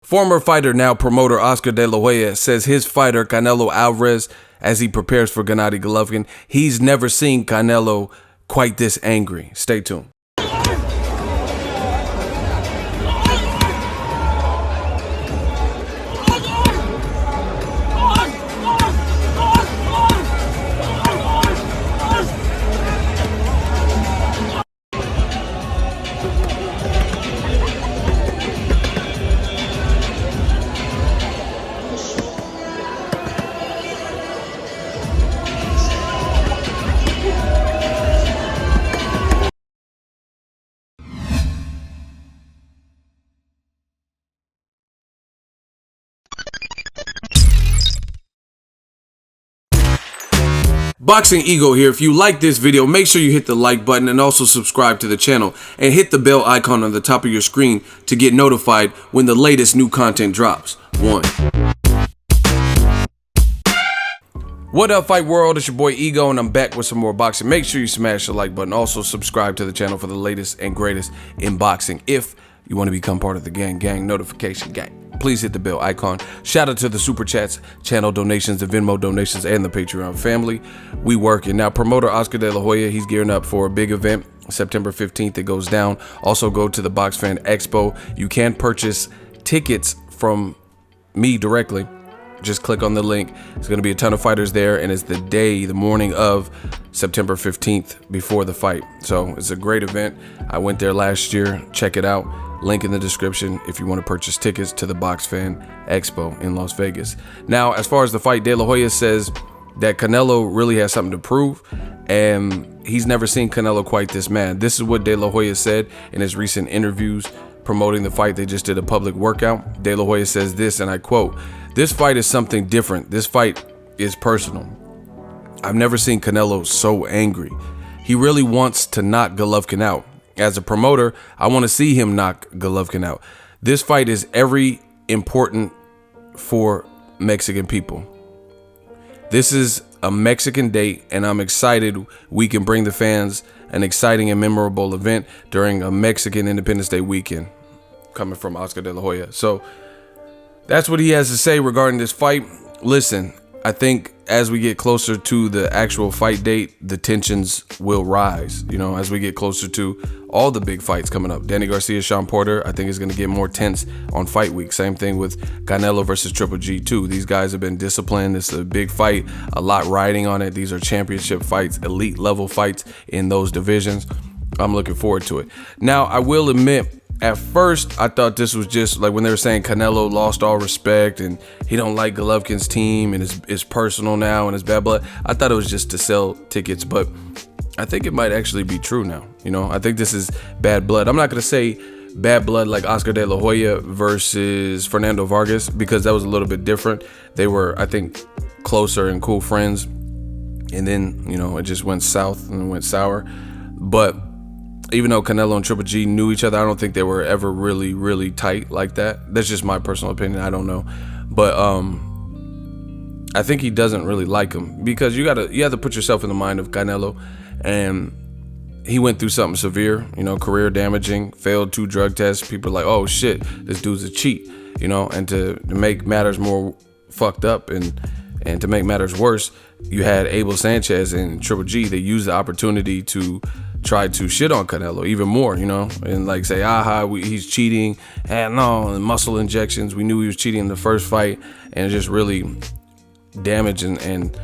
Former fighter, now promoter Oscar De La Hoya says his fighter Canelo Alvarez, as he prepares for Gennady Golovkin, he's never seen Canelo quite this angry. Stay tuned. Boxing Ego here. If you like this video, make sure you hit the like button and also subscribe to the channel and hit the bell icon on the top of your screen to get notified when the latest new content drops. What up, fight world? It's your boy Ego and I'm back with some more boxing. Make sure you smash the like button. Also subscribe to the channel for the latest and greatest in boxing. If you want to become part of the gang notification gang, please hit the bell icon. Shout out to the super chats, channel donations, the Venmo donations, and the Patreon family. We working. Now, promoter Oscar De La Hoya, he's gearing up for a big event, September 15th. It goes down. Also go to the Box Fan Expo. You can purchase tickets from me directly. Just click on the link. There's going to be a ton of fighters there, and it's the morning of September 15th before the fight. So it's a great event. I went there last year. Check it out. Link in the description if you want to purchase tickets to the Box Fan Expo in Las Vegas. Now, as far as the fight, De La Hoya says that Canelo really has something to prove, and he's never seen Canelo quite this mad. This is what De La Hoya said in his recent interviews promoting the fight. They just did a public workout. De La Hoya says this, and I quote, "This fight is something different. This fight is personal. I've never seen Canelo so angry. He really wants to knock Golovkin out. As a promoter, I want to see him knock Golovkin out. This fight is very important for Mexican people. This is a Mexican date, and I'm excited we can bring the fans an exciting and memorable event during a Mexican Independence Day weekend." Coming from Oscar De La Hoya. So that's what he has to say regarding this fight. Listen, I think as we get closer to the actual fight date, the tensions will rise. You know, as we get closer to all the big fights coming up. Danny Garcia, Sean Porter, I think is going to get more tense on fight week. Same thing with Canelo versus Triple G too. These guys have been disciplined. It's a big fight, a lot riding on it. These are championship fights, elite level fights in those divisions. I'm looking forward to it. Now, I will admit, at first, I thought this was just like when they were saying Canelo lost all respect and he don't like Golovkin's team and it's personal now and it's bad blood. I thought it was just to sell tickets, but I think it might actually be true now. You know, I think this is bad blood. I'm not going to say bad blood like Oscar De La Hoya versus Fernando Vargas because that was a little bit different. They were, I think, closer and cool friends. And then, you know, it just went south and went sour. But even though Canelo and Triple G knew each other, I don't think they were ever really, really tight like that. That's just my personal opinion. I don't know. But I think he doesn't really like him because you have to put yourself in the mind of Canelo. And he went through something severe, you know, career damaging, failed 2 drug tests. People are like, oh shit, this dude's a cheat, you know. And to make matters more fucked up and to make matters worse, you had Abel Sanchez and Triple G. They used the opportunity to try to shit on Canelo even more, you know, and like say, he's cheating, and no, muscle injections. We knew he was cheating in the first fight, and just really damage and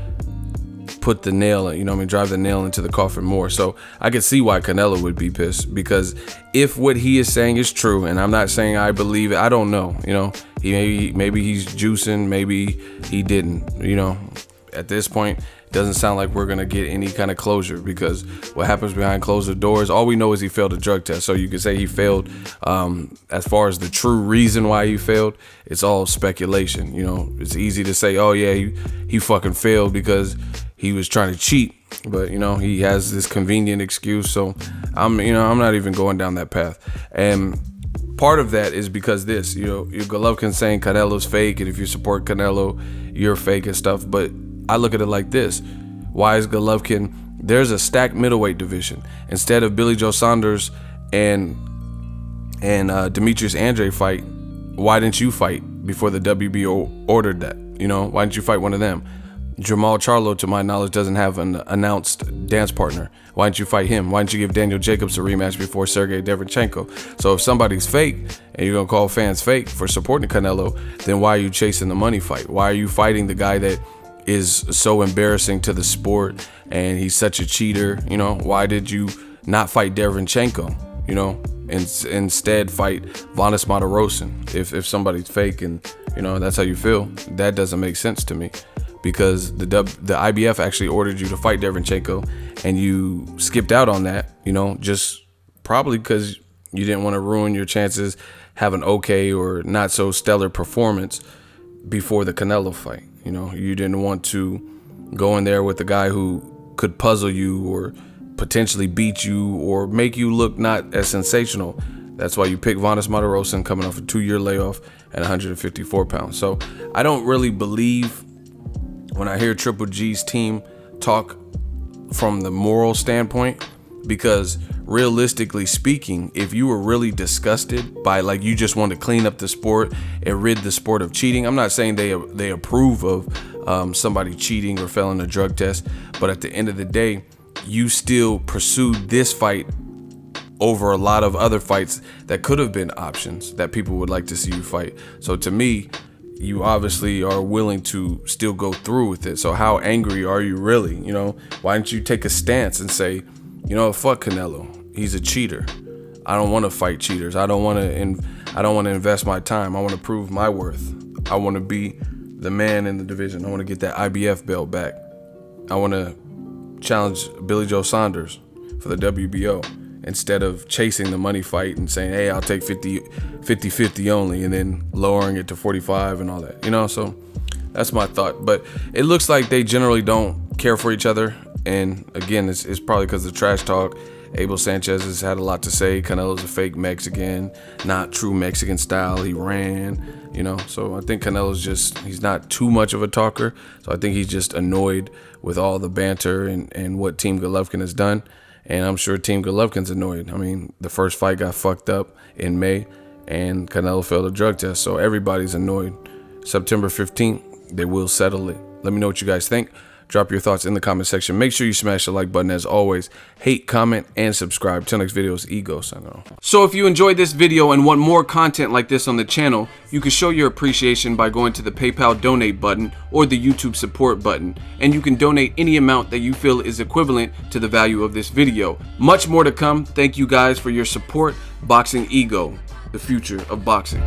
put the nail, you know what I mean, drive the nail into the coffin more. So I could see why Canelo would be pissed, because if what he is saying is true, and I'm not saying I believe it, I don't know, you know, maybe he's juicing, maybe he didn't, you know. At this point, it doesn't sound like we're gonna get any kind of closure, because what happens behind closed doors, all we know is he failed a drug test. So you could say he failed. As far as the true reason why he failed, it's all speculation. You know, it's easy to say, oh yeah, he fucking failed because he was trying to cheat, but you know, he has this convenient excuse. So I'm not even going down that path. And part of that is because this, you know, Golovkin saying Canelo's fake, and if you support Canelo, you're fake and stuff. But I look at it like this: why is Golovkin? There's a stacked middleweight division. Instead of Billy Joe Saunders and Demetrius Andrade fight, why didn't you fight before the WBO ordered that? You know, why didn't you fight one of them? Jamal Charlo, to my knowledge, doesn't have an announced dance partner. Why didn't you fight him? Why didn't you give Daniel Jacobs a rematch before Sergey Derevyanchenko? So if somebody's fake and you're going to call fans fake for supporting Canelo, then why are you chasing the money fight? Why are you fighting the guy that is so embarrassing to the sport and he's such a cheater? You know, why did you not fight Derevyanchenko? You know, instead fight Vanes Martirosyan if somebody's fake and, you know, that's how you feel. That doesn't make sense to me. Because the IBF actually ordered you to fight Derevyanchenko and you skipped out on that, you know, just probably because you didn't want to ruin your chances, have an okay or not so stellar performance before the Canelo fight. You know, you didn't want to go in there with a guy who could puzzle you or potentially beat you or make you look not as sensational. That's why you picked Vanes Martirosyan coming off a 2-year layoff at 154 pounds. So I don't really believe when I hear Triple G's team talk from the moral standpoint, because realistically speaking, if you were really disgusted by, like, you just want to clean up the sport and rid the sport of cheating. I'm not saying they approve of somebody cheating or failing a drug test, but at the end of the day, you still pursued this fight over a lot of other fights that could have been options that people would like to see you fight. So to me, you obviously are willing to still go through with it. So how angry are you really? You know, why don't you take a stance and say, you know, fuck Canelo. He's a cheater. I don't want to fight cheaters. I don't want to invest my time. I want to prove my worth. I want to be the man in the division. I want to get that IBF belt back. I want to challenge Billy Joe Saunders for the WBO instead of chasing the money fight and saying, hey, I'll take 50-50 only, and then lowering it to 45 and all that, you know? So that's my thought. But it looks like they generally don't care for each other. And again, it's probably because of trash talk. Abel Sanchez has had a lot to say. Canelo's a fake Mexican, not true Mexican style. He ran, you know? So I think Canelo's he's not too much of a talker. So I think he's just annoyed with all the banter and what Team Golovkin has done. And I'm sure Team Golovkin's annoyed. I mean, the first fight got fucked up in May, and Canelo failed a drug test. So everybody's annoyed. September 15th, they will settle it. Let me know what you guys think. Drop your thoughts in the comment section. Make sure you smash the like button as always. Hate, comment, and subscribe. Till next video, it's Ego signing off. So if you enjoyed this video and want more content like this on the channel, you can show your appreciation by going to the PayPal donate button or the YouTube support button. And you can donate any amount that you feel is equivalent to the value of this video. Much more to come. Thank you guys for your support. Boxing Ego, the future of boxing.